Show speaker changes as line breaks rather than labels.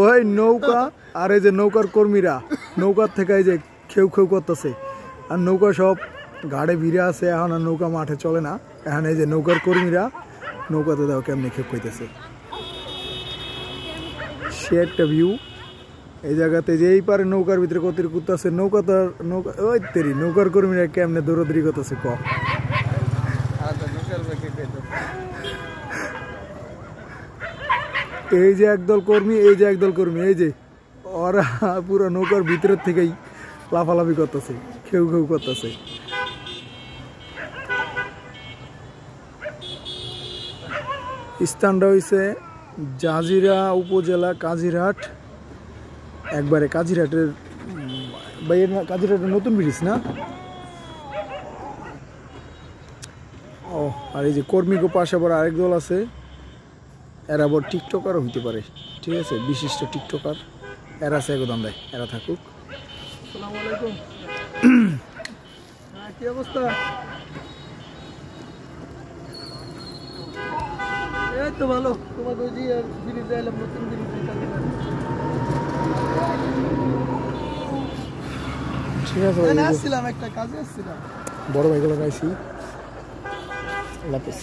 ওই নৌকা আর এই যে নৌকার কর্মীরা নৌকার থেকে এই যে খেউ খেউ করতেছে আর নৌকা সব ঘাড়ে ভিড়ে আছে। এখন আর নৌকা মাঠে চলে না, এখন এই যে নৌকার কর্মীরা নৌকাতে দাও কেমনি খেপ খাইতেছে। সে একটা ভিউ এই জায়গাতে যে এই পারে নৌকার ভিতরে কত করতেছে নৌকা, তো নৌকা ওই তেরি নৌকার কর্মীরা কেমনে দৌড়াদৌড়ি করতেছে ক। এই যে একদল কর্মী, এই যে একদল কর্মী, এই যে ওরা পুরো নৌকার ভিতরের থেকেই লাফালাফি করতেছে, খেউ খেউ করতেছে। স্থানটা হয়েছে জাজিরা উপজেলা কাজিরহাট, একবারে কাজিরহাটের কাজিরহাটের নতুন ব্রিজ না। ও আর এই যে কর্মীকে পাশে আবার আরেক দল আছে, এরা আবার টিকটকারও হইতে পারে, ঠিক আছে, বিশিষ্ট টিকটকার এরা আছে। একদম দেয় এরা থাকুক। আসসালামু আলাইকুম, কি অবস্থা? এই তো ভালো। তোমাকে ওই যে ব্রিজে এলাম, নতুন ব্রিজ। ঠিক আছে, আসছিলাম একটা কাজে, আসছিলাম বড় ভাইগুলো গাইছি। আল্লাহ হাফেজ।